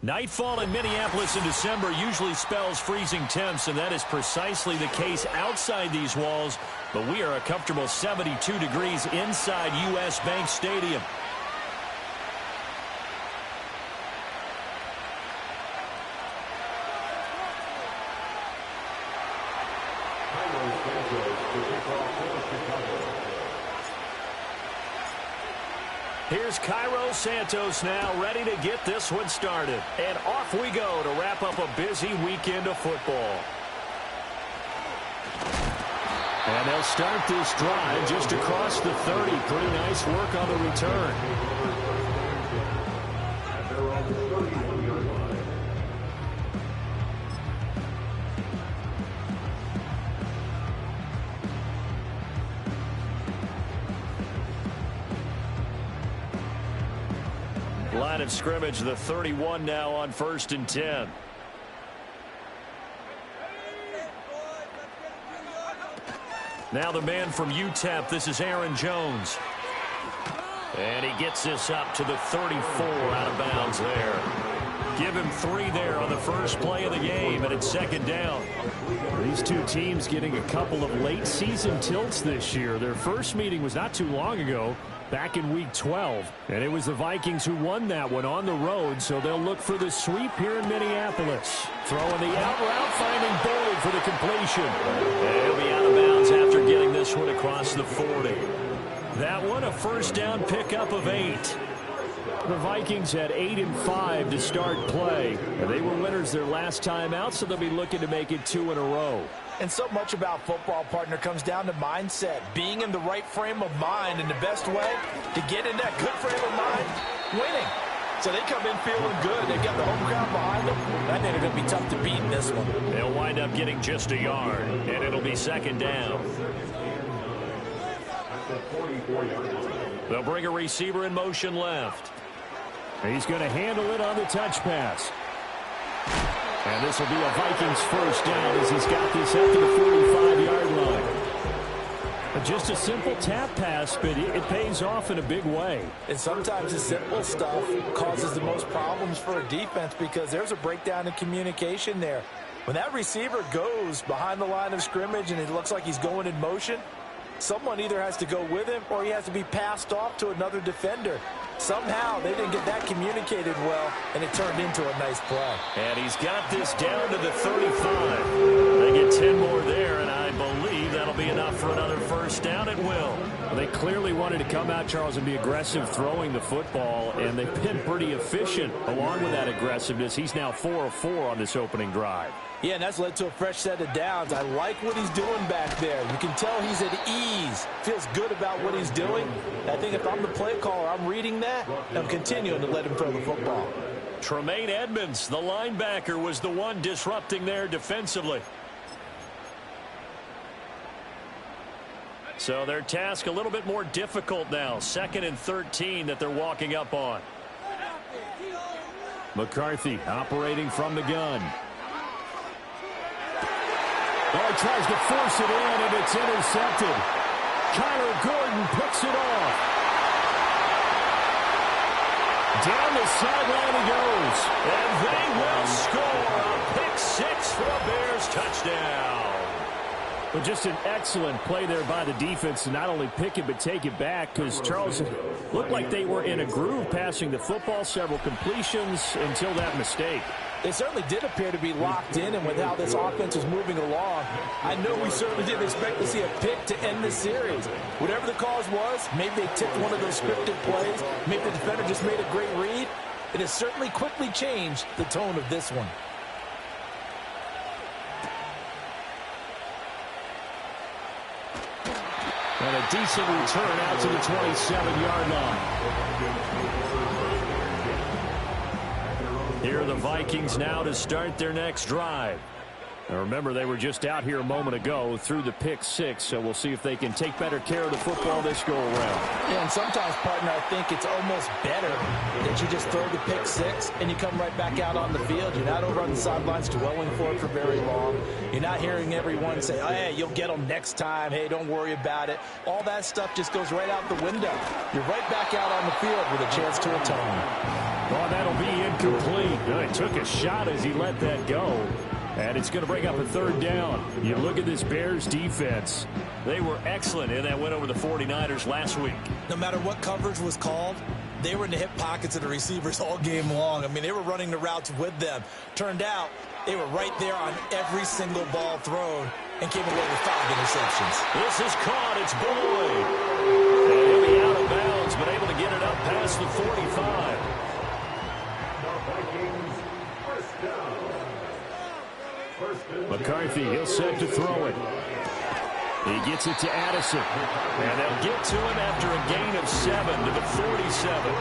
Nightfall in Minneapolis in December usually spells freezing temps, and that is precisely the case outside these walls. But we are a comfortable 72 degrees inside U.S. Bank Stadium. Here's Cairo Santos now ready to get this one started. And off we go to wrap up a busy weekend of football. And they'll start this drive just across the 30. Pretty nice work on the return. Line of scrimmage, the 31 now on 1st and 10. Now the man from UTEP, this is Aaron Jones. And he gets this up to the 34 out of bounds there. Give him 3 there on the first play of the game, and it's 2nd down. These two teams getting a couple of late season tilts this year. Their first meeting was not too long ago, back in week 12. And it was the Vikings who won that one on the road, so they'll look for the sweep here in Minneapolis. Throwing the out route, finding Boyd for the completion. And he'll be out of bounds after getting this one across the 40. That one a first down pickup of 8. The Vikings had 8 and 5 to start play. And they were winners their last time out, so they'll be looking to make it 2 in a row. And so much about football, partner, comes down to mindset. Being in the right frame of mind, and the best way to get in that good frame of mind, winning. So they come in feeling good. They've got the home crowd behind them. I think they're going to be tough to beat in this one. They'll wind up getting just a yard, and it'll be 2nd down. They'll bring a receiver in motion left. He's going to handle it on the touch pass. And this will be a Vikings first down as he's got this up to the 45-yard line. Just a simple tap pass, but it pays off in a big way. And sometimes the simple stuff causes the most problems for a defense because there's a breakdown in communication there. When that receiver goes behind the line of scrimmage and it looks like he's going in motion, someone either has to go with him or he has to be passed off to another defender. Somehow they didn't get that communicated well, and it turned into a nice play. And he's got this down to the 35. They get 10 more there, and I believe that'll be enough for another first down. It will. Well, they clearly wanted to come out, Charles, and be aggressive throwing the football, and they've been pretty efficient along with that aggressiveness. He's now 4 of 4 on this opening drive. Yeah, and that's led to a fresh set of downs. I like what he's doing back there. You can tell he's at ease. Feels good about what he's doing. I think if I'm the play caller, I'm reading that, and I'm continuing to let him throw the football. Tremaine Edmonds, the linebacker, was the one disrupting there defensively. So their task a little bit more difficult now. 2nd and 13 that they're walking up on. McCarthy operating from the gun. Oh, he tries to force it in, and it's intercepted. Kyler Gordon picks it off. Down the sideline he goes. And they will score a pick 6 for a Bears touchdown. But just an excellent play there by the defense to not only pick it but take it back, because Charles looked like they were in a groove passing the football, several completions until that mistake. They certainly did appear to be locked in, and with how this offense was moving along, I know we certainly didn't expect to see a pick to end this series. Whatever the cause was, maybe they tipped one of those scripted plays, maybe the defender just made a great read. It has certainly quickly changed the tone of this one. And a decent return out to the 27-yard line. Here are the Vikings now to start their next drive. Now remember, they were just out here a moment ago through the pick 6, so we'll see if they can take better care of the football this go-around. Yeah, and sometimes, partner, I think it's almost better that you just throw the pick 6 and you come right back out on the field. You're not over on the sidelines dwelling for it for very long. You're not hearing everyone say, oh, hey, you'll get them next time. Hey, don't worry about it. All that stuff just goes right out the window. You're right back out on the field with a chance to atone. Oh, that'll be incomplete. He took a shot as he let that go. And it's going to bring up a third down. You look at this Bears defense. They were excellent in that win over the 49ers last week. No matter what coverage was called, they were in the hip pockets of the receivers all game long. I mean, they were running the routes with them. Turned out they were right there on every single ball thrown and came away with 5 interceptions. This is caught. It's Boyd. And he'll be out of bounds, but able to get it up past the 45. McCarthy, he'll set to throw it. He gets it to Addison. And they'll get to him after a gain of 7 to the 47.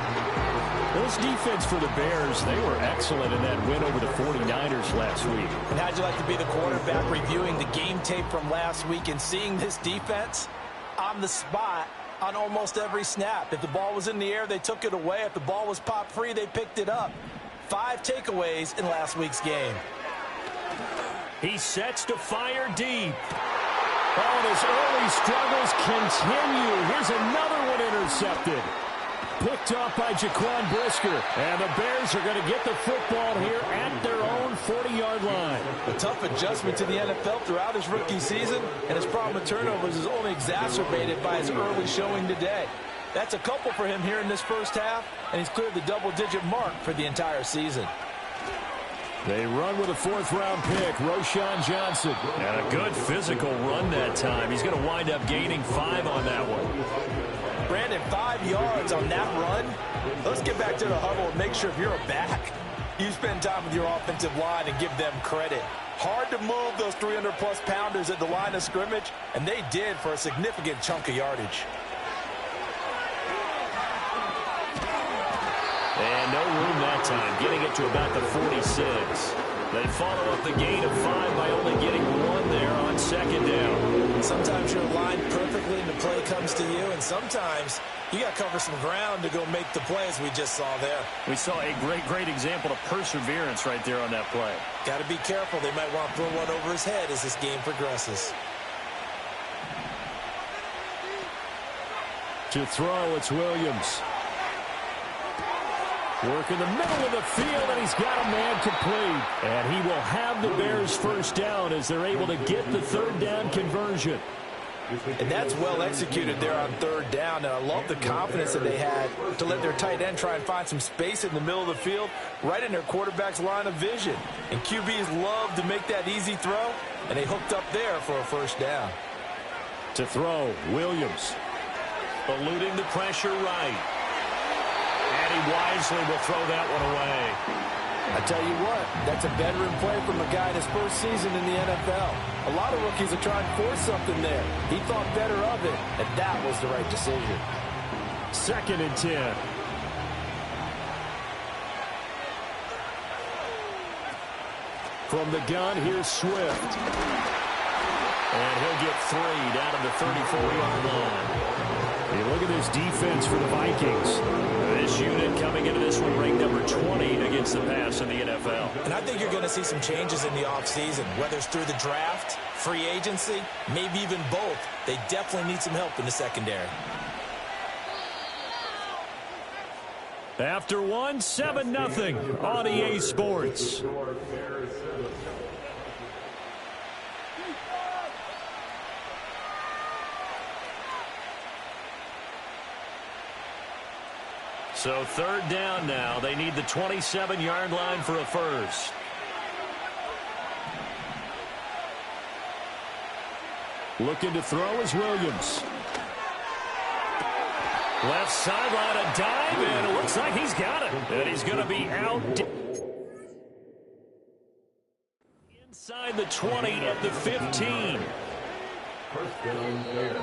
This defense for the Bears, they were excellent in that win over the 49ers last week. And how'd you like to be the quarterback reviewing the game tape from last week and seeing this defense on the spot on almost every snap? If the ball was in the air, they took it away. If the ball was popped free, they picked it up. 5 takeaways in last week's game. He sets to fire deep. Oh, and his early struggles continue. Here's another one intercepted. Picked off by Jaquan Brisker. And the Bears are going to get the football here at their own 40-yard line. A tough adjustment to the NFL throughout his rookie season, and his problem with turnovers is only exacerbated by his early showing today. That's a couple for him here in this first half, and he's cleared the double-digit mark for the entire season. They run with a 4th-round pick, Roschon Johnson. And a good physical run that time. He's going to wind up gaining 5 on that one. Brandon, 5 yards on that run. Let's get back to the huddle and make sure if you're a back, you spend time with your offensive line and give them credit. Hard to move those 300-plus pounders at the line of scrimmage, and they did for a significant chunk of yardage. And no room that time, getting it to about the 46. They follow up the gain of 5 by only getting 1 there on 2nd down. Sometimes you're lined perfectly and the play comes to you, and sometimes you got to cover some ground to go make the plays we just saw there. We saw a great example of perseverance right there on that play. Got to be careful. They might want to throw one over his head as this game progresses. To throw, it's Williams. Work in the middle of the field, and he's got a man complete. And he will have the Bears first down as they're able to get the 3rd down conversion. And that's well executed there on 3rd down. And I love the confidence that they had to let their tight end try and find some space in the middle of the field, right in their quarterback's line of vision. And QBs love to make that easy throw, and they hooked up there for a first down. To throw, Williams. Eluding the pressure right. And he wisely will throw that one away. I tell you what, that's a veteran play from a guy in his first season in the NFL. A lot of rookies are trying to force something there. He thought better of it, and that was the right decision. 2nd and 10. From the gun, here's Swift. And he'll get 3 down to the 34-yard line. You look at this defense for the Vikings. This unit coming into this one ranked number 20 against the pass in the NFL. And I think you're going to see some changes in the offseason, whether it's through the draft, free agency, maybe even both. They definitely need some help in the secondary. After 1, 7-0 on EA Sports. So 3rd down now. They need the 27-yard line for a first. Looking to throw is Williams. Left sideline, a dive, and it looks like he's got it. And he's going to be out inside the 20 at the 15. First down there.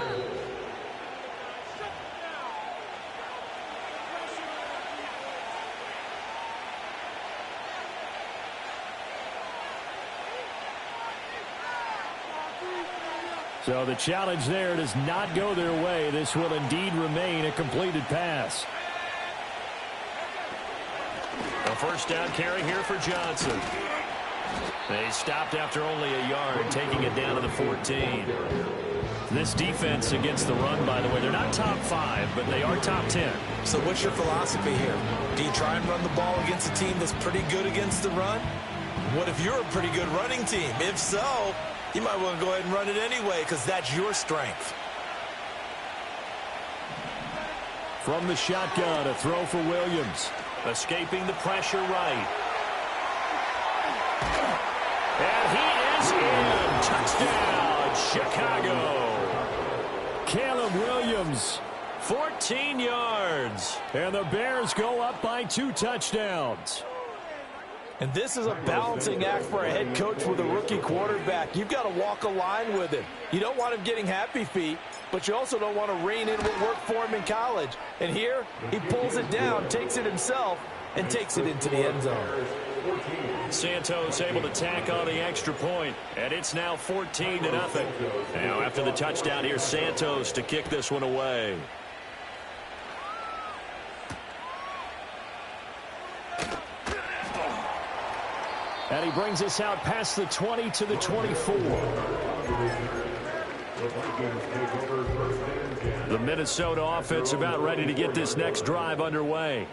So the challenge there does not go their way. This will indeed remain a completed pass. A first down carry here for Johnson. They stopped after only a yard, taking it down to the 14. This defense against the run, by the way, they're not top 5, but they are top 10. So what's your philosophy here? Do you try and run the ball against a team that's pretty good against the run? What if you're a pretty good running team? If so, you might want to go ahead and run it anyway because that's your strength. From the shotgun, a throw for Williams. Escaping the pressure right. And he is in. Touchdown, Chicago. Caleb Williams. 14 yards. And the Bears go up by 2 touchdowns. And this is a balancing act for a head coach with a rookie quarterback. You've got to walk a line with him. You don't want him getting happy feet, but you also don't want to rein in what worked for him in college. And here, he pulls it down, takes it himself, and takes it into the end zone. Santos able to tack on the extra point, and it's now 14-0. Now after the touchdown, here's Santos to kick this one away. And he brings us out past the 20 to the 24. The Minnesota offense about ready to get this next drive underway.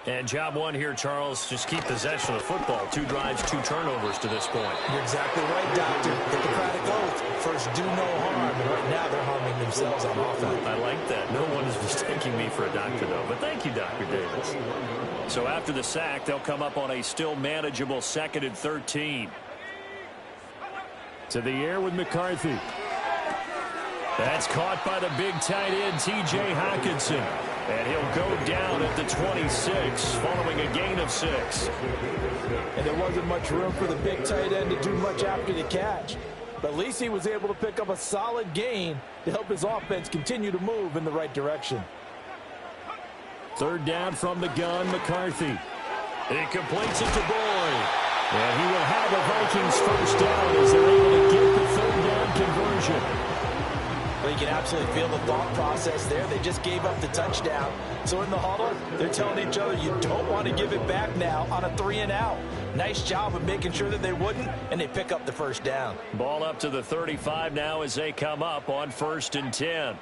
And job one here, Charles, just keep possession of the football. 2 drives, 2 turnovers to this point. You're exactly right, Doctor. Hippocratic oath. First, do no harm. And right now, they're harming themselves on offense. I like that. No one is mistaking me for a doctor, though. But thank you, Dr. Davis. So after the sack, they'll come up on a still manageable 2nd and 13. To the air with McCarthy. That's caught by the big tight end, T.J. Hockenson. And he'll go down at the 26 following a gain of 6. And there wasn't much room for the big tight end to do much after the catch. But at least he was able to pick up a solid gain to help his offense continue to move in the right direction. 3rd down from the gun, McCarthy. He completes it to Boyd. And he will have the Vikings first down as they're able to get the 3rd down conversion. Well, you can absolutely feel the thought process there. They just gave up the touchdown. So in the huddle, they're telling each other you don't want to give it back now on a 3-and-out. Nice job of making sure that they wouldn't, and they pick up the first down. Ball up to the 35 now as they come up on 1st and 10.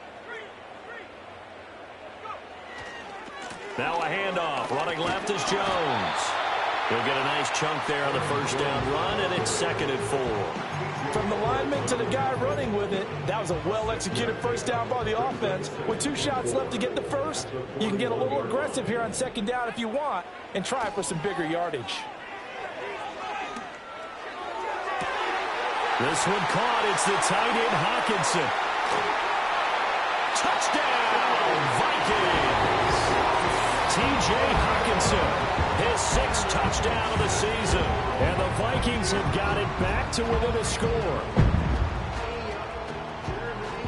Now a handoff. Running left is Jones. He'll get a nice chunk there on the first down run, and it's 2nd and 4. From the lineman to the guy running with it, that was a well-executed first down by the offense. With 2 shots left to get the first, you can get a little aggressive here on 2nd down if you want and try for some bigger yardage. This one caught. It's the tight end, Hockenson. Touchdown, Vikings! T.J. Hockenson, his 6th touchdown of the season. And the Vikings have got it back to within a score.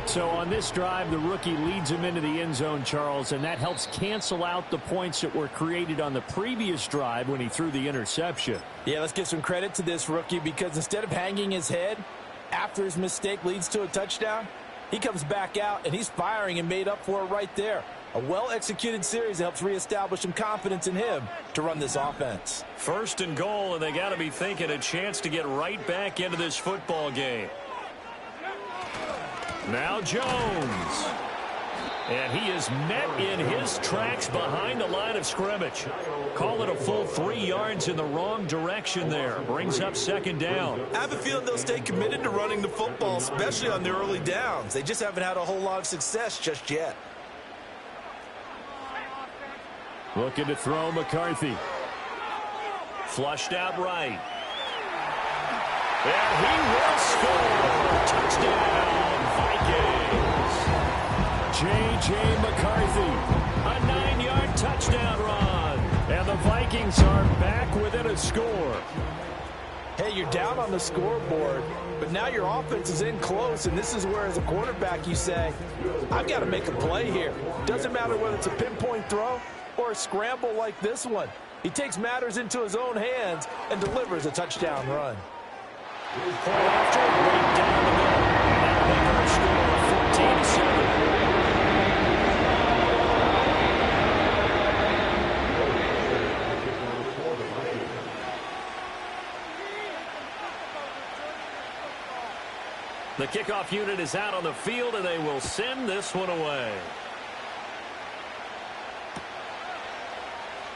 So on this drive, the rookie leads him into the end zone, Charles, and that helps cancel out the points that were created on the previous drive when he threw the interception. Yeah, let's give some credit to this rookie because instead of hanging his head after his mistake leads to a touchdown, he comes back out and he's firing and made up for it right there. A well-executed series that helps reestablish some confidence in him to run this offense. 1st and goal, and they got to be thinking a chance to get right back into this football game. Now Jones. And he is met in his tracks behind the line of scrimmage. Call it a full 3 yards in the wrong direction there. Brings up 2nd down. I have a feeling they'll stay committed to running the football, especially on their early downs. They just haven't had a whole lot of success just yet. Looking to throw McCarthy. Flushed out right. And he will score. Touchdown, Vikings. J.J. McCarthy. A 9-yard touchdown run. And the Vikings are back within a score. Hey, you're down on the scoreboard, but now your offense is in close, and this is where, as a quarterback, you say, I've got to make a play here. Doesn't matter whether it's a pinpoint throw or a scramble like this one. He takes matters into his own hands and delivers a touchdown run. Point after, right down the middle. And now they can score 14-7. The kickoff unit is out on the field, and they will send this one away.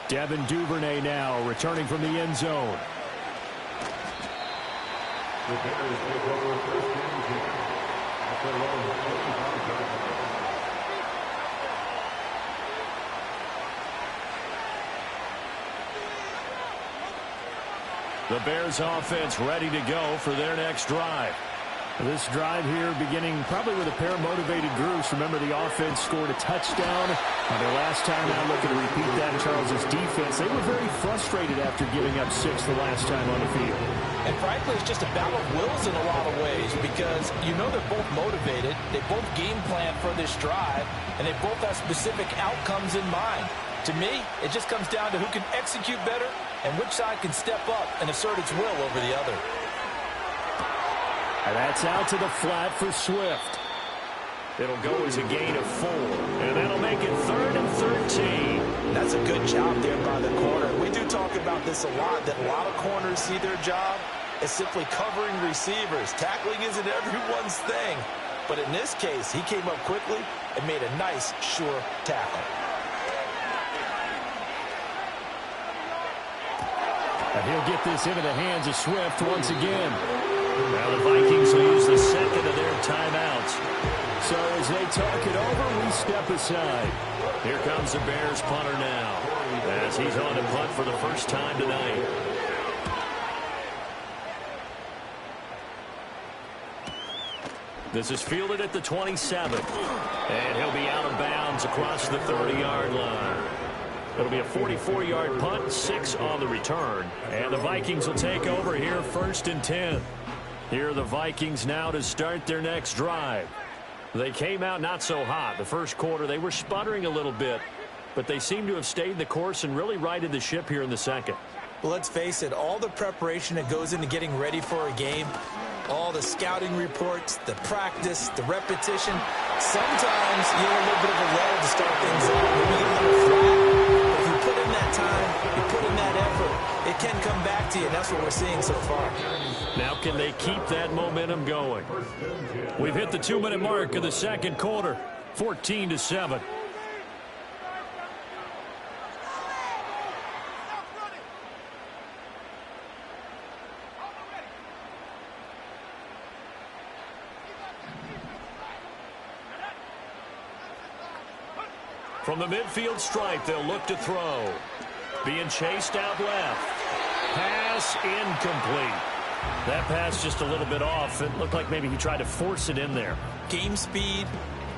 Devin Duvernay now returning from the end zone. The Bears take over first and 10 at their own 25-yard line. The Bears offense ready to go for their next drive. This drive here beginning probably with a pair of motivated groups. Remember, the offense scored a touchdown. Their last time out, looking to repeat that. Charles's defense, they were very frustrated after giving up 6 the last time on the field. And frankly, it's just a battle of wills in a lot of ways because you know they're both motivated. They both game plan for this drive, and they both have specific outcomes in mind. To me, it just comes down to who can execute better and which side can step up and assert its will over the other. And that's out to the flat for Swift. It'll go as a gain of 4, and that'll make it 3rd and 13. That's a good job there by the corner. We do talk about this a lot, that a lot of corners see their job as simply covering receivers. Tackling isn't everyone's thing. But in this case, he came up quickly and made a nice, sure tackle. And he'll get this into the hands of Swift once again. Now the Vikings will use the second of their timeouts. So as they talk it over, we step aside. Here comes the Bears punter now, as he's on to punt for the first time tonight. This is fielded at the 27. And he'll be out of bounds across the 30-yard line. It'll be a 44-yard punt, 6 on the return. And the Vikings will take over here 1st and 10. Here are the Vikings now to start their next drive. They came out not so hot. The first quarter, they were sputtering a little bit, but they seem to have stayed the course and really righted the ship here in the second. Well, let's face it, all the preparation that goes into getting ready for a game, all the scouting reports, the practice, the repetition, sometimes you need a little bit of a lull to start things out. Maybe get a little flat. If you put in that time, you put in that effort, it can come back to you, and that's what we're seeing so far. Now can they keep that momentum going? We've hit the 2-minute mark of the second quarter, 14-7. From the midfield stripe, they'll look to throw. Being chased out left. Pass incomplete. That pass just a little bit off. It looked like maybe he tried to force it in there. Game speed,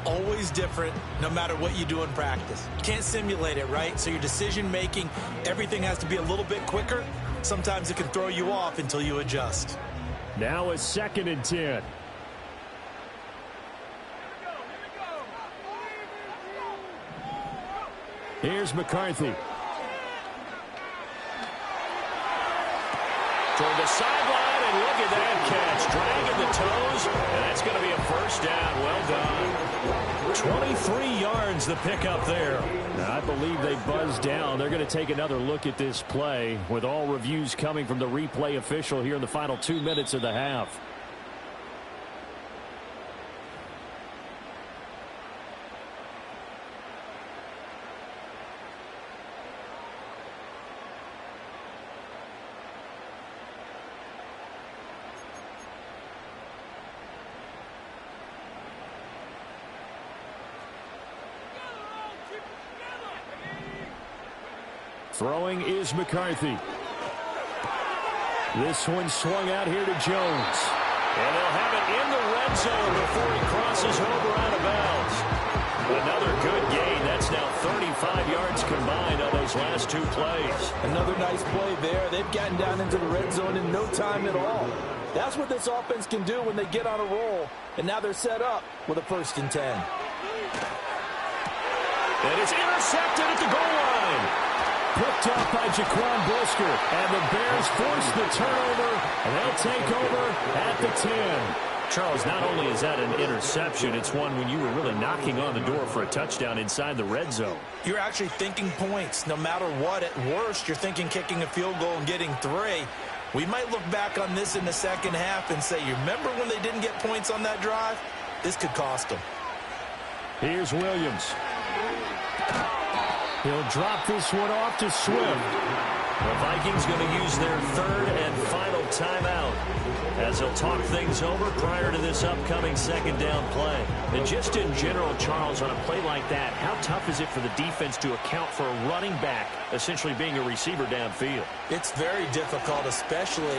always different, no matter what you do in practice. You can't simulate it, right? So your decision-making, everything has to be a little bit quicker. Sometimes it can throw you off until you adjust. Now a 2nd and 10. Here's McCarthy. Toward the sideline, and look at that catch. Dragging the toes, and that's going to be a first down. Well done. 23 yards the pickup there. Now, I believe they buzzed down. They're going to take another look at this play with all reviews coming from the replay official here in the final 2 minutes of the half. Throwing is McCarthy. This one swung out here to Jones. And they'll have it in the red zone before he crosses over out of bounds. Another good gain. That's now 35 yards combined on those last 2 plays. Another nice play there. They've gotten down into the red zone in no time at all. That's what this offense can do when they get on a roll. And now they're set up with a 1st and 10. And it's intercepted at the goal line. Picked up by Jaquan Brisker. And the Bears force the turnover. And they'll take over at the 10. Charles, not only is that an interception, it's one when you were really knocking on the door for a touchdown inside the red zone. You're actually thinking points. No matter what, at worst, you're thinking kicking a field goal and getting 3. We might look back on this in the second half and say, you remember when they didn't get points on that drive? This could cost them. Here's Williams. He'll drop this one off to Swift. The Vikings going to use their third and final timeout as they'll talk things over prior to this upcoming second down play. And just in general, Charles, on a play like that, how tough is it for the defense to account for a running back essentially being a receiver downfield? It's very difficult, especially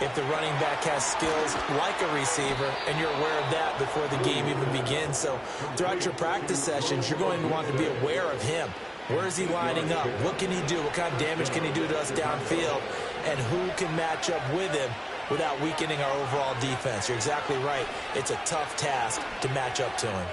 if the running back has skills like a receiver, and you're aware of that before the game even begins. So throughout your practice sessions, you're going to want to be aware of him. Where is he lining up? What can he do? What kind of damage can he do to us downfield? And who can match up with him without weakening our overall defense? You're exactly right. It's a tough task to match up to him.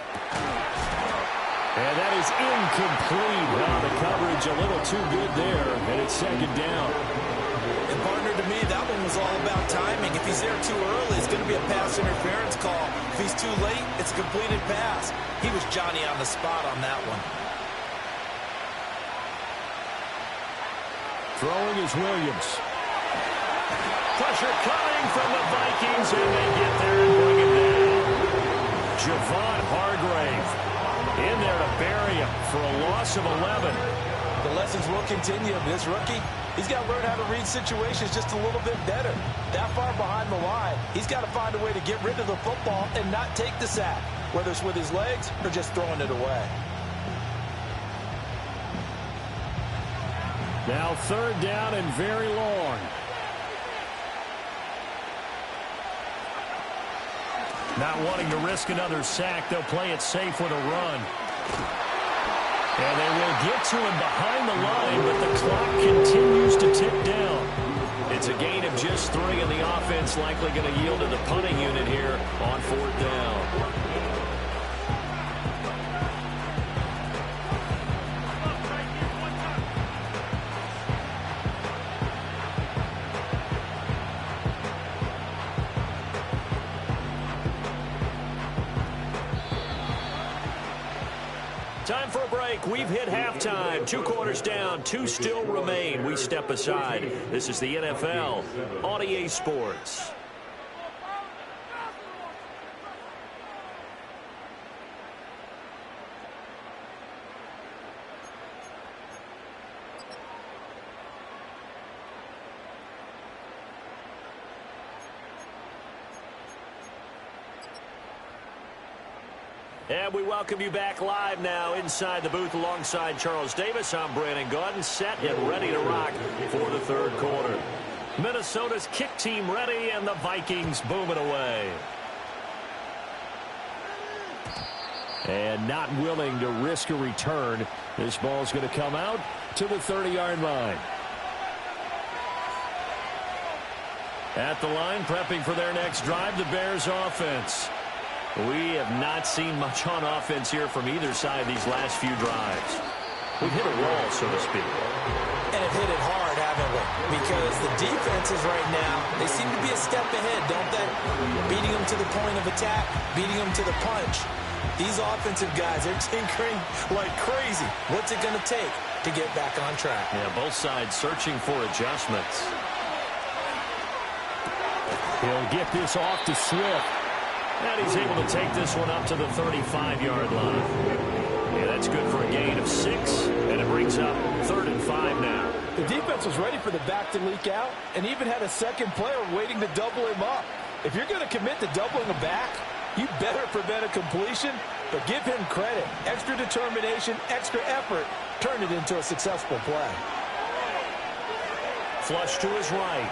And that is incomplete. Well, the coverage a little too good there, and it's second down. And partner, to me, that one was all about timing. If he's there too early, it's going to be a pass interference call. If he's too late, it's a completed pass. He was Johnny on the spot on that one. Throwing is Williams. Pressure coming from the Vikings, and they get there and bring him down. Javon Hargrave in there to bury him for a loss of 11. The lessons will continue. This rookie, he's got to learn how to read situations just a little bit better. That far behind the line, he's got to find a way to get rid of the football and not take the sack, whether it's with his legs or just throwing it away. Now third down and very long. Not wanting to risk another sack, they'll play it safe with a run. And they will get to him behind the line, but the clock continues to tick down. It's a gain of just 3, and the offense likely going to yield to the punting unit here on fourth down. Time for a break. We've hit halftime. 2 quarters down. 2 still remain. We step aside. This is the NFL on EA Sports. And we welcome you back live now inside the booth alongside Charles Davis. I'm Brandon Gaudin, set and ready to rock for the third quarter. Minnesota's kick team ready, and the Vikings booming away. And not willing to risk a return. This ball's going to come out to the 30-yard line. At the line, prepping for their next drive, the Bears offense. We have not seen much on offense here from either side these last few drives. We've hit a wall, so to speak. And have hit it hard, haven't we? Because the defenses right now, they seem to be a step ahead, don't they? Beating them to the point of attack, beating them to the punch. These offensive guys, they're tinkering like crazy. What's it going to take to get back on track? Yeah, both sides searching for adjustments. He'll get this off to Swift. And he's able to take this one up to the 35-yard line. Yeah, that's good for a gain of 6, and it brings up 3rd and 5 now. The defense was ready for the back to leak out and even had a second player waiting to double him up. If you're going to commit to doubling a back, you better prevent a completion, but give him credit. Extra determination, extra effort turned it into a successful play. Flush to his right.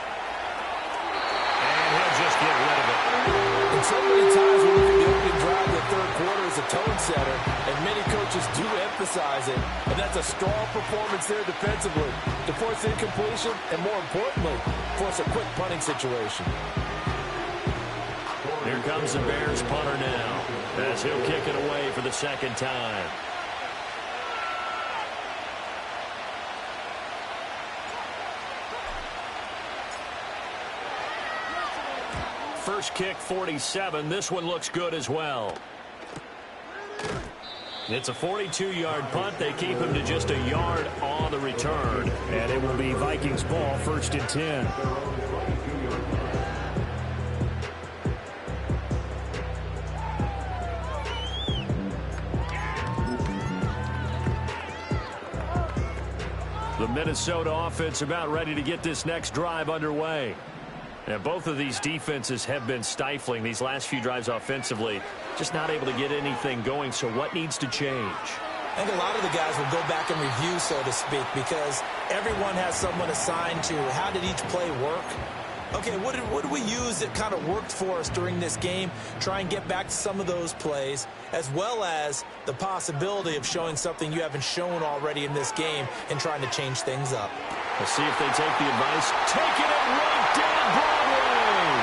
And he'll just get rid of it. And so many times we look at the opening drive of the third quarter as a tone setter, and many coaches do emphasize it, and that's a strong performance there defensively to force incompletion and, more importantly, force a quick punting situation. Here comes the Bears punter now as he'll kick it away for the second time. First kick, 47. This one looks good as well. It's a 42-yard punt. They keep him to just a yard on the return. And it will be Vikings ball, 1st and 10. Minnesota offense about ready to get this next drive underway. And both of these defenses have been stifling these last few drives offensively. Just not able to get anything going. So what needs to change? I think a lot of the guys will go back and review, so to speak, because everyone has someone assigned to how did each play work. Okay, what did we use that kind of worked for us during this game? Try and get back to some of those plays, as well as the possibility of showing something you haven't shown already in this game and trying to change things up. We'll see if they take the advice. Taking it right down Broadway.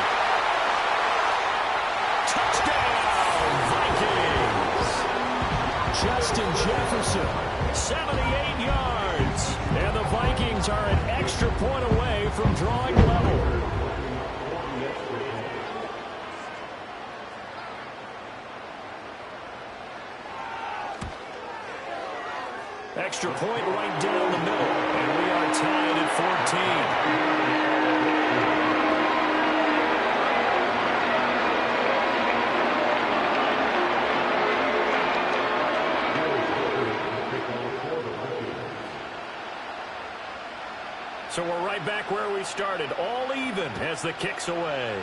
Touchdown, Vikings. Justin Jefferson, 78 yards. and the Vikings are an extra point away from drawing level. Extra point right down the middle, and we are tied at 14. So we're right back where we started, all even as the kick's away.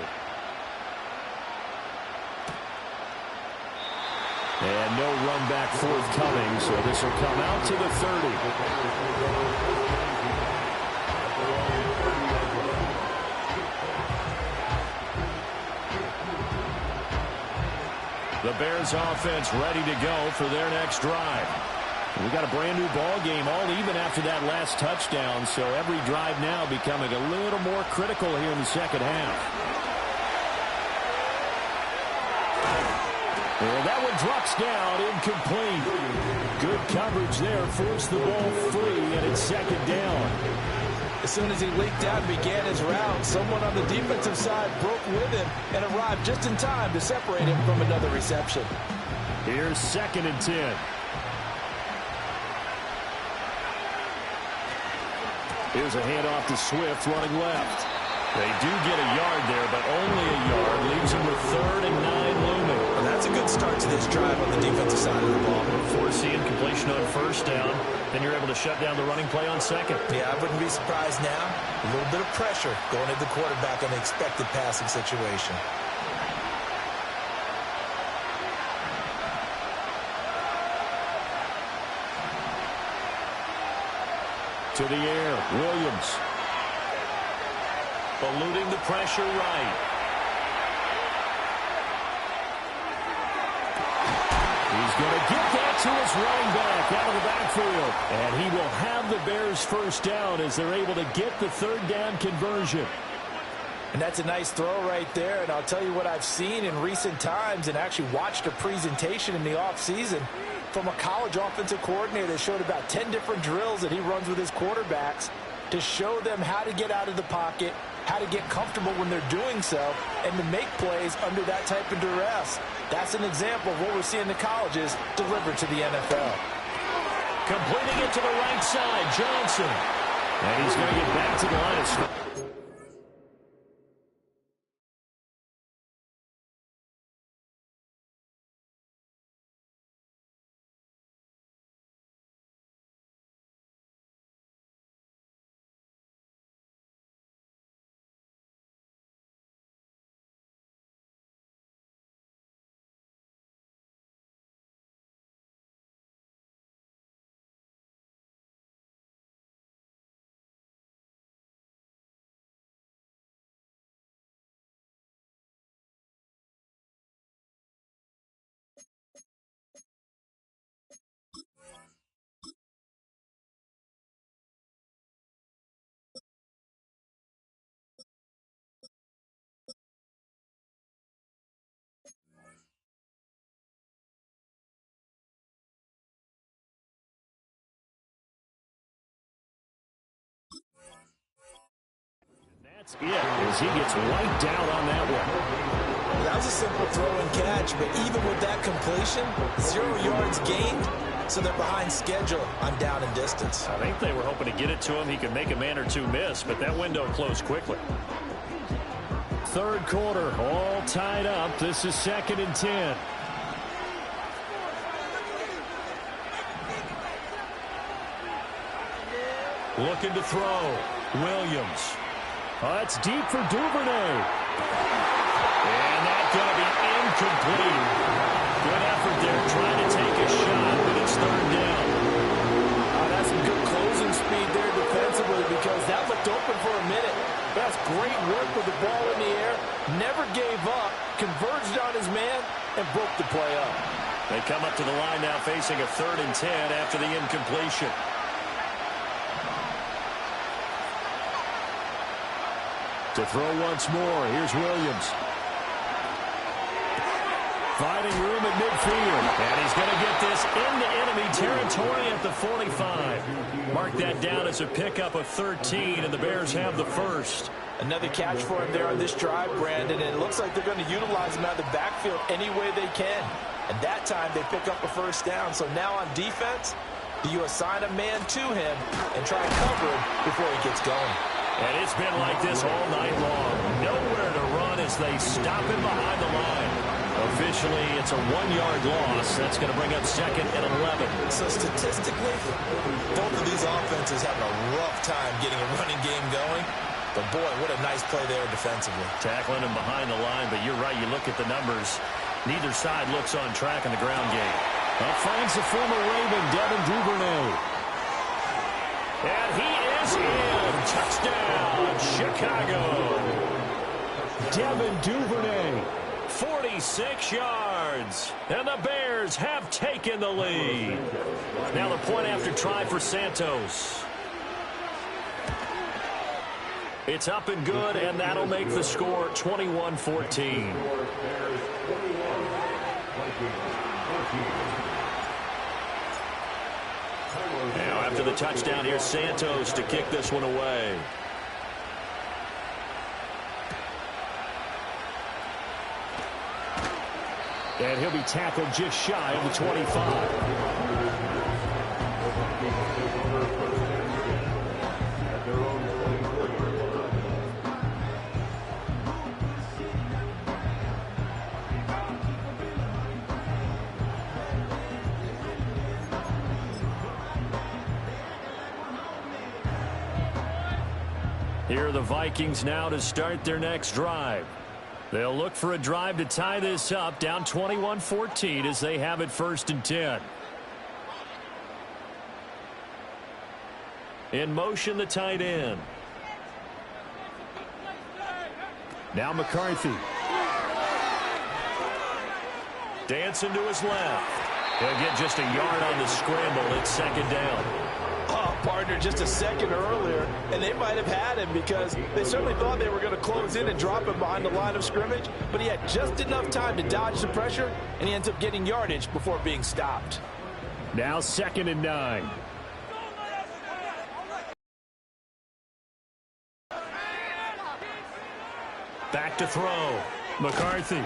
And no run back forthcoming, so this will come out to the 30. The Bears offense ready to go for their next drive. We got a brand new ball game, all even after that last touchdown, so every drive now becoming a little more critical here in the second half. Well, that one drops down, incomplete. Good coverage there, forced the ball free, and it's second down. As soon as he leaked out and began his route, someone on the defensive side broke with him and arrived just in time to separate him from another reception. Here's 2nd and 10. Here's a handoff to Swift running left. They do get a yard there, but only a yard. Leaves them with 3rd and 9 looming. Well, that's a good start to this drive on the defensive side of the ball. Forcing completion on 1st down. Then you're able to shut down the running play on 2nd. Yeah, I wouldn't be surprised now. A little bit of pressure going at the quarterback in the expected passing situation. To the air, Williams. Eluding the pressure right. He's going to get that to his running back out of the backfield. And he will have the Bears 1st down as they're able to get the 3rd down conversion. And that's a nice throw right there. And I'll tell you what I've seen in recent times and actually watched a presentation in the offseason from a college offensive coordinator that showed about 10 different drills that he runs with his quarterbacks to show them how to get out of the pocket, how to get comfortable when they're doing so, and to make plays under that type of duress. That's an example of what we're seeing in the colleges delivered to the NFL. Completing it to the right side, Johnson. And he's going to get back to the line of scrimmage. That's it, as he gets wiped out on that one. That was a simple throw and catch, but even with that completion, 0 yards gained, so they're behind schedule on down and distance. I think they were hoping to get it to him. He could make a man or two miss, but that window closed quickly. 3rd quarter, all tied up. This is 2nd and 10. Looking to throw. Williams. That's deep for Duvernay. And that's going to be incomplete. Good effort there trying to take a shot, but it's third down. That's some good closing speed there defensively because that looked open for a minute. That's great work with the ball in the air. Never gave up, converged on his man, and broke the play up. They come up to the line now facing a 3rd and 10 after the incompletion. To throw once more, here's Williams. Finding room at midfield. And he's going to get this into enemy territory at the 45. Mark that down as a pickup of 13, and the Bears have the first. Another catch for him there on this drive, Brandon, and it looks like they're going to utilize him out of the backfield any way they can. And that time they pick up a first down. So now on defense, do you assign a man to him and try and cover him before he gets going? And it's been like this all night long. Nowhere to run as they stop him behind the line. Officially, it's a 1-yard loss. That's going to bring up 2nd and 11. So statistically, both of these offenses having a rough time getting a running game going. But, boy, what a nice play there defensively. Tackling him behind the line, but you're right. You look at the numbers. Neither side looks on track in the ground game. That finds the former Raven, Devin Duvernay. And he is in. Touchdown, Chicago. Devin Duvernay. 46 yards. And the Bears have taken the lead. Now the point after try for Santos. It's up and good, and that'll make the score 21-14. Now after the touchdown, here's Santos to kick this one away. And he'll be tackled just shy of the 25. Here are the Vikings now to start their next drive. They'll look for a drive to tie this up, down 21-14 as they have it 1st and 10. In motion, the tight end. Now McCarthy. Dancing to his left. He'll get just a yard on the scramble. It's 2nd down. Partner just a second earlier, and they might have had him because they certainly thought they were going to close in and drop him behind the line of scrimmage, but he had just enough time to dodge the pressure, and he ends up getting yardage before being stopped. Now 2nd and 9. Back to throw. McCarthy.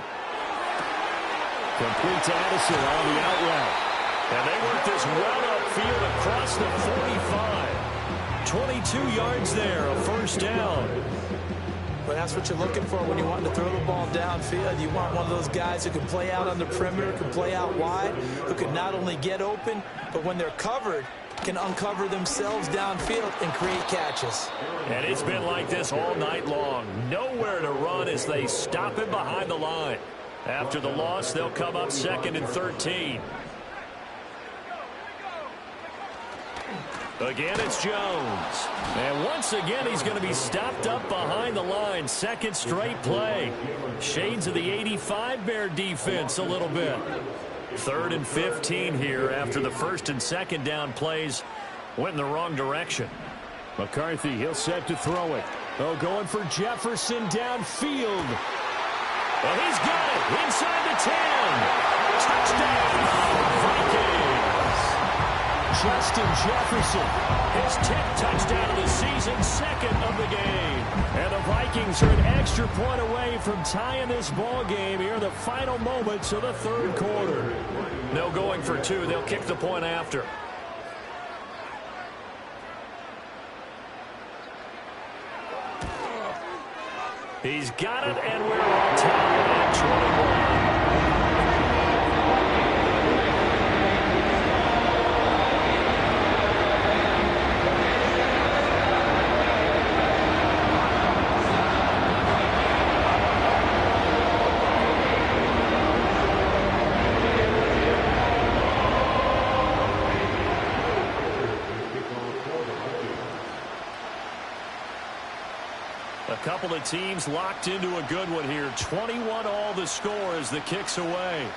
Complete to Addison on the out route. And they work this well upfield across the 45. 22 yards there, a 1st down. Well, that's what you're looking for when you want to throw the ball downfield. You want one of those guys who can play out on the perimeter, can play out wide, who can not only get open, but when they're covered, can uncover themselves downfield and create catches. And it's been like this all night long. Nowhere to run as they stop him behind the line. After the loss, they'll come up 2nd and 13. Again, it's Jones. And once again, he's going to be stopped up behind the line. 2nd straight play. Shades of the 85 Bear defense a little bit. 3rd and 15 here after the 1st and 2nd down plays went in the wrong direction. McCarthy, he'll set to throw it. Oh, going for Jefferson downfield. And he's got it inside the 10. Touchdown, Vikings. Justin Jefferson. His 10th touchdown of the season, 2nd of the game. And the Vikings are an extra point away from tying this ball game here in the final moments of the 3rd quarter. No going for 2. They'll kick the point after. He's got it, and we're on time at 21. couple of teams locked into a good one here. 21 all the score as the kick's away.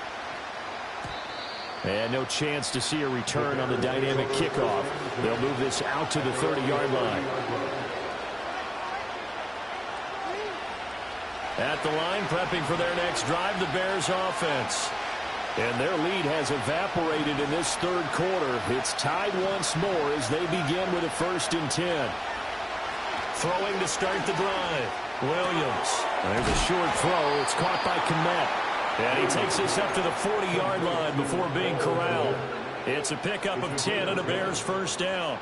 And no chance to see a return on the dynamic kickoff. They'll move this out to the 30-yard line. At the line, prepping for their next drive, the Bears offense. And their lead has evaporated in this third quarter. It's tied once more as they begin with a 1st and 10. Throwing to start the drive. Williams. There's a short throw. It's caught by Kmet. And he takes this up to the 40-yard line before being corralled. It's a pickup of 10 and a Bears first down.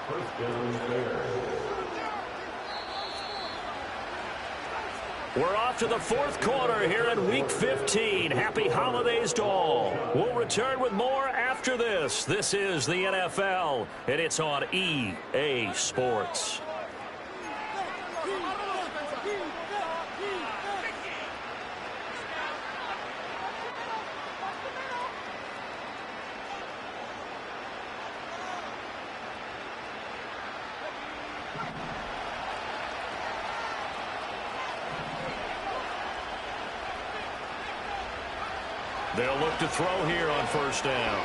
We're off to the fourth quarter here in Week 15. Happy holidays to all. We'll return with more after this. This is the NFL, and it's on EA Sports. They'll look to throw here on first down.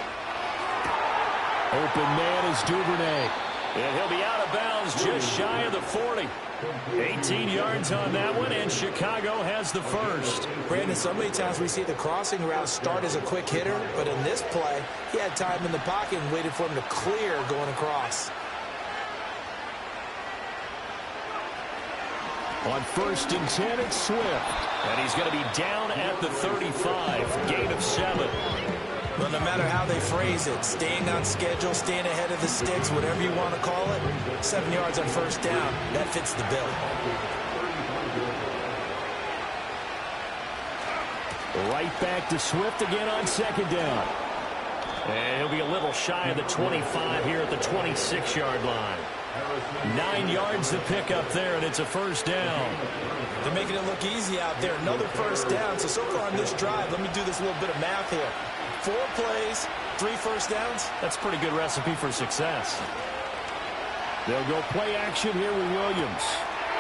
Open man is Duvernay. And he'll be out of bounds just shy of the 40. 18 yards on that one, and Chicago has the first. Brandon, so many times we see the crossing route start as a quick hitter, but in this play, he had time in the pocket and waited for him to clear going across. On 1st and 10, it's Swift. And he's going to be down at the 35, gain of 7. Well, no matter how they phrase it, staying on schedule, staying ahead of the sticks, whatever you want to call it, 7 yards on first down, that fits the bill. Right back to Swift again on 2nd down. And he'll be a little shy of the 25 here at the 26-yard line. 9 yards to pick up there, and it's a first down. They're making it look easy out there. Another first down. So far on this drive, let me do this little bit of math here. 4 plays, 3 first downs. That's a pretty good recipe for success. They'll go play action here with Williams.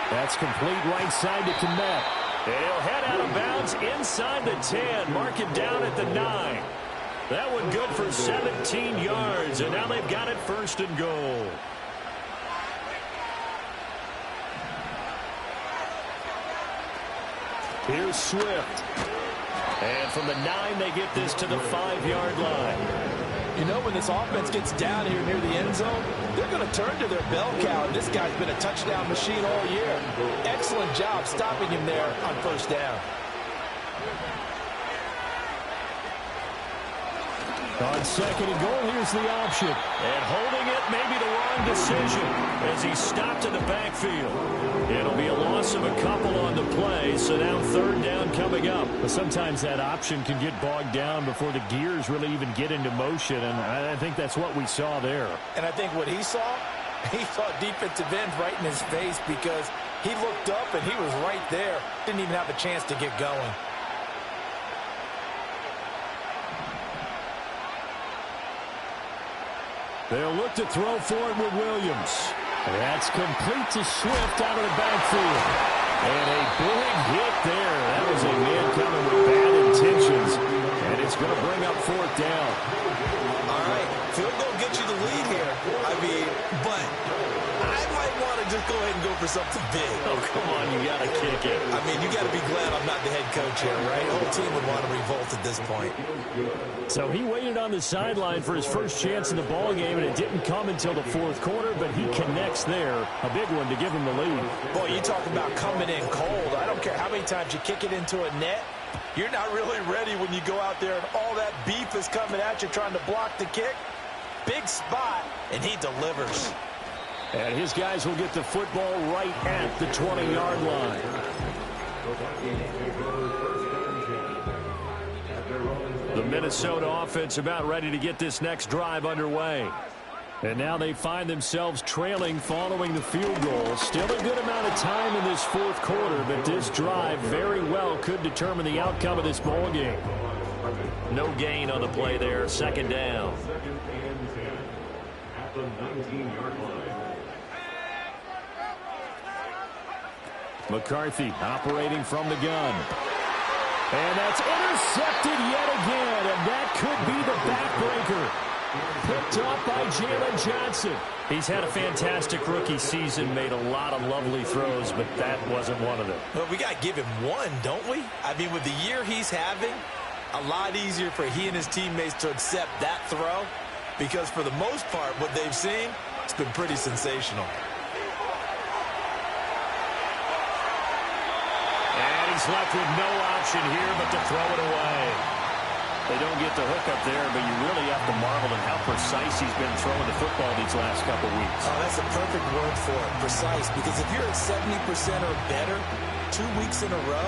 That's complete right side to Kmet. And he'll head out of bounds inside the 10. Mark it down at the 9. That one good for 17 yards, and now they've got it 1st and goal. Here's Swift. And from the 9, they get this to the 5-yard line. You know, when this offense gets down here near the end zone, they're going to turn to their bell cow. And this guy's been a touchdown machine all year. Excellent job stopping him there on first down. On 2nd and goal, here's the option. And holding it may be the wrong decision as he stopped in the backfield. It'll be a loss of a couple on the play, so now 3rd down coming up. But sometimes that option can get bogged down before the gears really even get into motion, and I think that's what we saw there. And I think what he saw defensive end right in his face because he looked up and he was right there. Didn't even have a chance to get going. They'll look to throw for it with Williams. That's complete to Swift out of the backfield. And a big hit there. That was a man coming with bad intentions. And it's going to bring up 4th down. All right. Field goal gets you the lead here. I mean, but I might want to just go ahead and go for something big. Oh, come on. You got to kick it. I mean, you got to be glad I'm not the head coach here, right? The whole team would want to revolt at this point. So he waited on the sideline for his first chance in the ball game, and it didn't come until the 4th quarter, but he connects there. A big one to give him the lead. Boy, you talk about coming in cold. I don't care how many times you kick it into a net. You're not really ready when you go out there and all that beef is coming at you trying to block the kick. Big spot, and he delivers. And his guys will get the football right at the 20-yard line. The Minnesota offense about ready to get this next drive underway. And now they find themselves trailing following the field goal. Still a good amount of time in this 4th quarter, but this drive very well could determine the outcome of this ball game. No gain on the play there. 2nd down. McCarthy operating from the gun. And that's intercepted yet again, and that could be the backbreaker. Picked up by Jalen Johnson. He's had a fantastic rookie season, made a lot of lovely throws, but that wasn't one of them. Well, we got to give him one, don't we? I mean, with the year he's having, a lot easier for he and his teammates to accept that throw, because for the most part, what they've seen, it's been pretty sensational. And he's left with no option here but to throw it away. They don't get the hook up there, but you really have to marvel at how precise he's been throwing the football these last couple weeks. Oh, that's a perfect word for it, precise, because if you're at 70% or better 2 weeks in a row,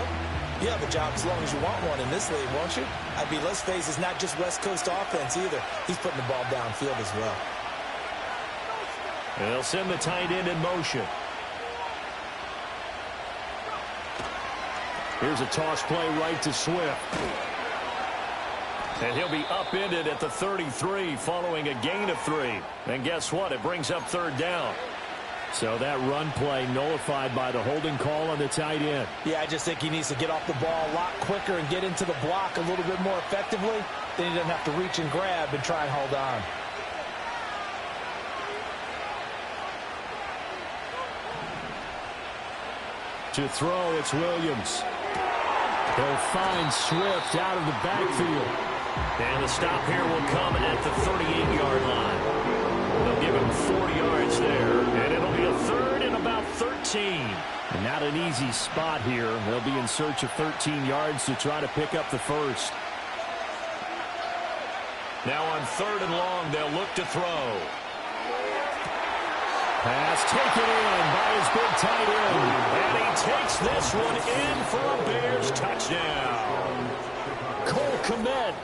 you have a job as long as you want one in this league, won't you? I mean, let's face it, it's not just West Coast offense either. He's putting the ball downfield as well. And they'll send the tight end in motion. Here's a toss play right to Swift. And he'll be upended at the 33 following a gain of 3. And guess what? It brings up third down. So that run play nullified by the holding call on the tight end. Yeah, I just think he needs to get off the ball a lot quicker and get into the block a little bit more effectively. Then he doesn't have to reach and grab and try and hold on. To throw, it's Williams. He'll find Swift out of the backfield. And the stop here will come at the 38-yard line. They'll give him 40 yards there, and it'll be a third and about 13. And not an easy spot here. They'll be in search of 13 yards to try to pick up the first. Now on third and long, they'll look to throw. Pass taken in by his big tight end. And he takes this one in for a Bears touchdown. Cole Kmet.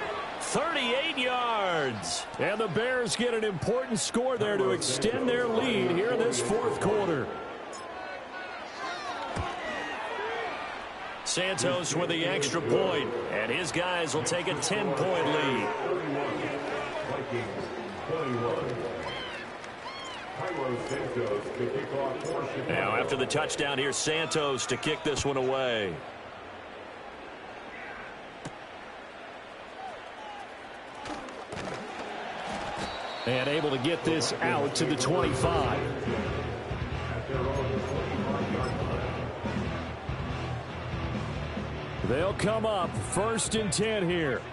38 yards. And the Bears get an important score there to extend their lead here in this fourth quarter. Santos with the extra point, and his guys will take a 10-point lead. Now after the touchdown, here's Santos to kick this one away. And able to get this out to the 25. They'll come up 1st and 10 here.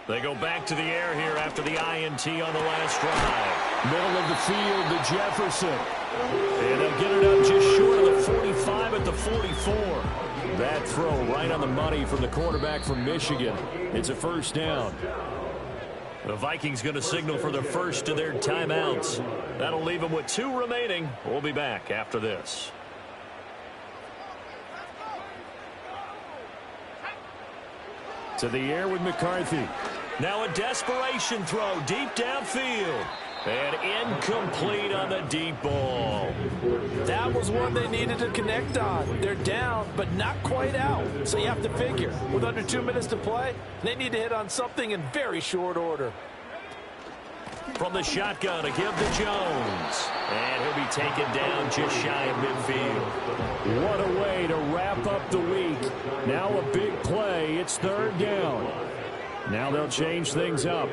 They go back to the air here after the INT on the last drive. Middle of the field to Jefferson. And they'll get it up just short of the 45 at the 44. That throw right on the money from the quarterback from Michigan. It's a first down. The Vikings going to signal for the first of their timeouts. That'll leave them with 2 remaining. We'll be back after this. To the air with McCarthy. Now a desperation throw deep downfield. And incomplete on the deep ball. That was one they needed to connect on. They're down, but not quite out. So you have to figure, with under 2 minutes to play, they need to hit on something in very short order. From the shotgun, a give to Jones. And he'll be taken down just shy of midfield. What a way to wrap up the week. Now a big play. It's third down. Now they'll change things up.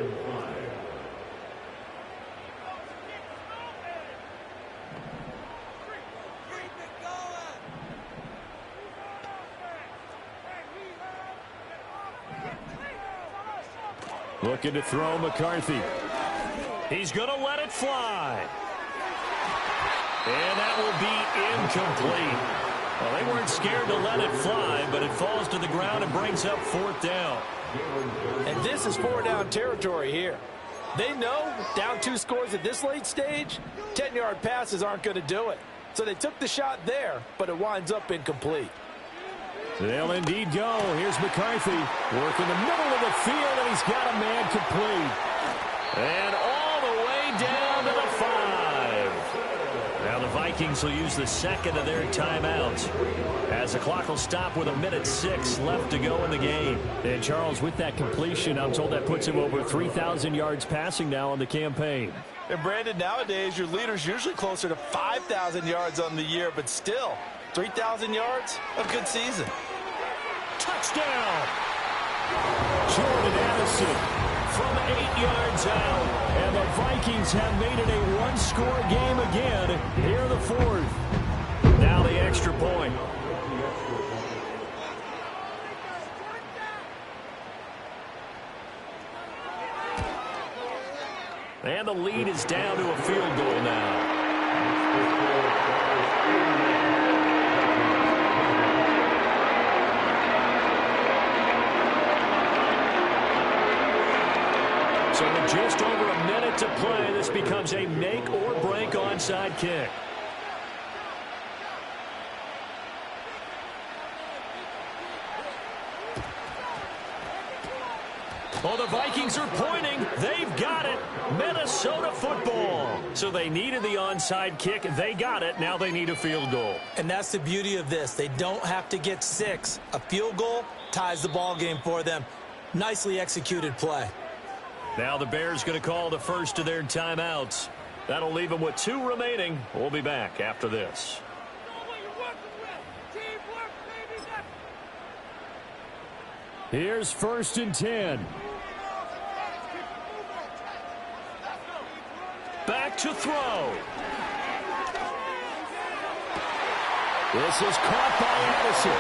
Looking to throw McCarthy. He's going to let it fly. And that will be incomplete. Well, they weren't scared to let it fly, but it falls to the ground and brings up 4th down. And this is 4-down territory here. They know down 2 scores at this late stage, 10-yard passes aren't going to do it. So they took the shot there, but it winds up incomplete. They'll indeed go. Here's McCarthy. Working the middle of the field, and he's got a man complete. And all the way down to the 5. Now the Vikings Vikings will use the second of their timeouts as the clock will stop with 1:06 left to go in the game. And Charles, with that completion, I'm told that puts him over 3,000 yards passing now on the campaign. And Brandon, nowadays your leader's usually closer to 5,000 yards on the year, but still 3,000 yards, a good season. Touchdown! Jordan Addison from 8 yards out, and the Vikings have made it a one-score game again here in the fourth. Now the extra point. And the lead is down to a field goal now. So with just over a minute to play, this becomes a make-or-break onside kick. Well, the Vikings are pointing. They've got it. Minnesota football. So they needed the onside kick. They got it. Now they need a field goal. And that's the beauty of this. They don't have to get 6. A field goal ties the ball game for them. Nicely executed play. Now the Bears going to call the first of their timeouts. That'll leave them with 2 remaining. We'll be back after this. Here's 1st and 10. Back to throw. This is caught by Addison.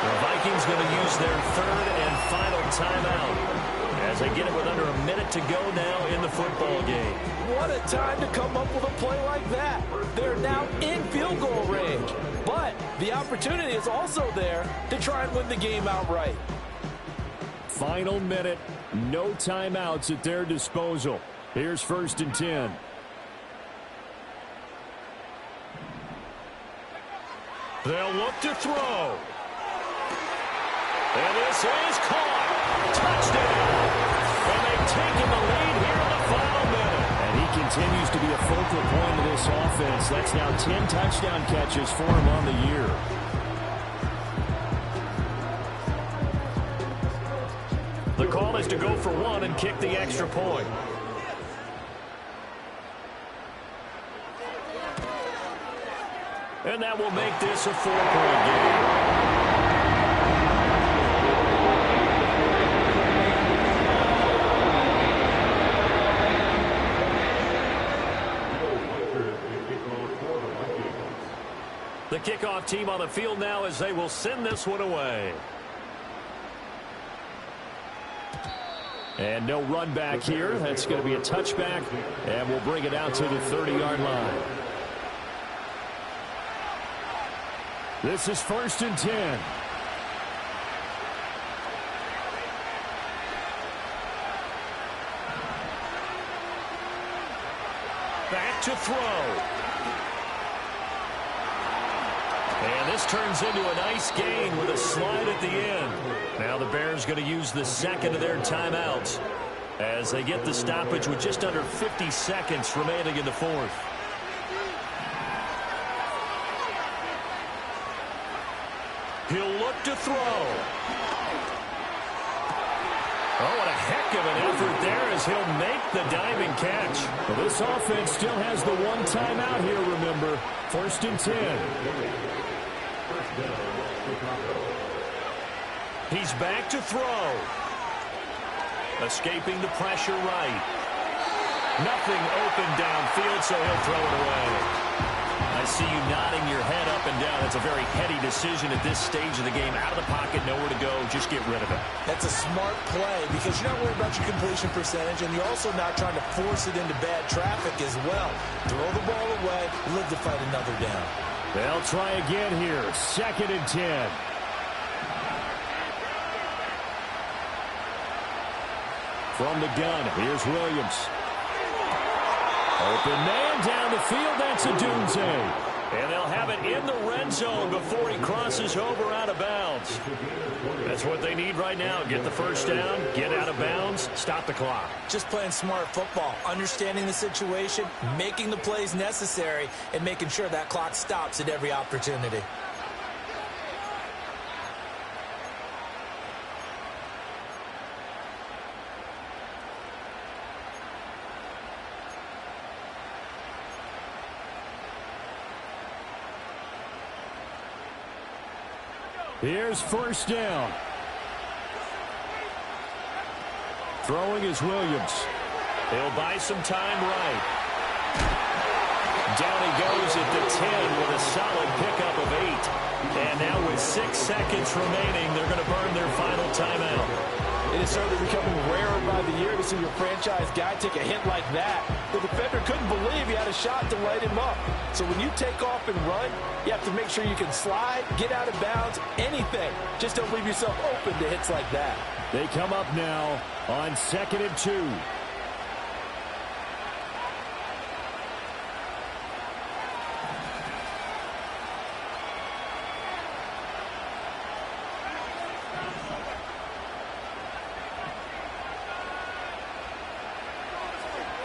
The Vikings going to use their 3rd and final timeout as they get it with under a minute to go now in the football game. What a time to come up with a play like that. They're now in field goal range. But the opportunity is also there to try and win the game outright. Final minute, no timeouts at their disposal. Here's 1st and 10. They'll look to throw. And this is caught. Touchdown. And they've taken the lead here in the final minute. And he continues to be a focal point of this offense. That's now 10 touchdown catches for him on the year. The call is to go for 1 and kick the extra point. And that will make this a 4-point game. The kickoff team on the field now as they will send this one away. And no run back here. That's going to be a touchback, and we'll bring it out to the 30-yard line. This is 1st and 10. Back to throw. And this turns into a nice gain with a slide at the end. Now the Bears going to use the 2nd of their timeouts as they get the stoppage with just under 50 seconds remaining in the 4th. He'll look to throw. Oh, what a heck of an effort there as he'll make the diving catch. Well, this offense still has the 1 timeout here, remember. 1st and 10. He's back to throw. Escaping the pressure right. Nothing open downfield, so he'll throw it away. I see you nodding your head up and down. It's a very heady decision at this stage of the game. Out of the pocket, nowhere to go. Just get rid of it. That's a smart play because you're not worried about your completion percentage, and you're also not trying to force it into bad traffic as well. Throw the ball away, live to fight another down. They'll try again here. 2nd and 10. From the gun, here's Williams. Open man down the field. That's a Dunze. And they'll have it in the red zone before he crosses over out of bounds. That's what they need right now. Get the first down, get out of bounds, stop the clock. Just playing smart football, understanding the situation, making the plays necessary, and making sure that clock stops at every opportunity. Here's first down. Throwing is Williams. He'll buy some time right. Down he goes at the 10 with a solid pickup of 8. And now with 6 seconds remaining, they're going to burn their final timeout. It is certainly becoming rarer by the year to see your franchise guy take a hit like that. The defender couldn't believe he had a shot to light him up. So when you take off and run, you have to make sure you can slide, get out of bounds, anything. Just don't leave yourself open to hits like that. They come up now on 2nd and 2.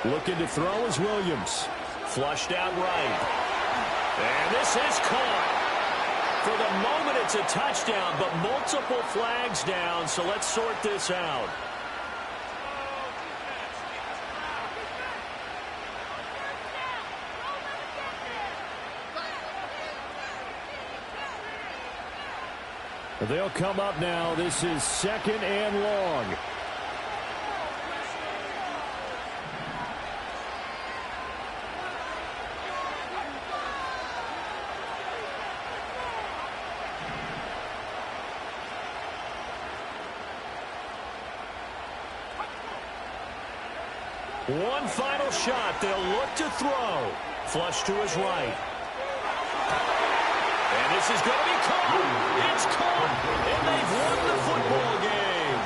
Looking to throw is Williams. Flushed out right. And this is caught. For the moment, it's a touchdown, but multiple flags down, so let's sort this out. They'll come up now. This is 2nd and long. One final shot. They'll look to throw. Flush to his right. And this is going to be caught. It's caught. And they've won the football game.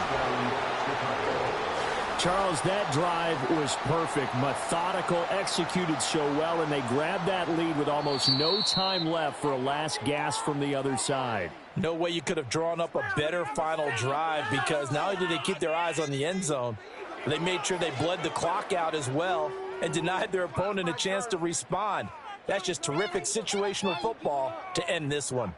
Charles, that drive was perfect. Methodical, executed so well, and they grabbed that lead with almost no time left for a last gasp from the other side. No way you could have drawn up a better final drive, because not only did they keep their eyes on the end zone, they made sure they bled the clock out as well and denied their opponent a chance to respond. That's just terrific situational football to end this one.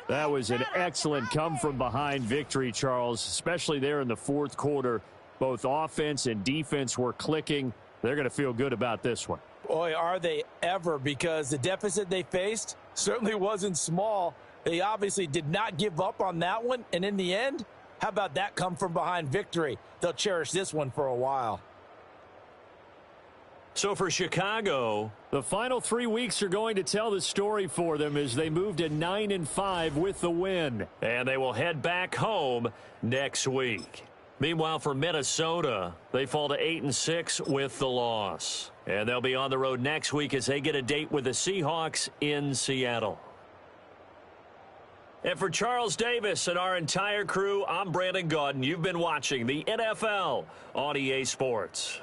That was an excellent come-from-behind victory, Charles, especially there in the fourth quarter. Both offense and defense were clicking. They're going to feel good about this one. Boy, are they ever, because the deficit they faced certainly wasn't small. They obviously did not give up on that one, and in the end, how about that come-from-behind victory? They'll cherish this one for a while. So for Chicago, the final 3 weeks are going to tell the story for them as they move to 9-5 with the win. And they will head back home next week. Meanwhile, for Minnesota, they fall to 8-6 with the loss. And they'll be on the road next week as they get a date with the Seahawks in Seattle. And for Charles Davis and our entire crew, I'm Brandon Gaudin. You've been watching the NFL on EA Sports.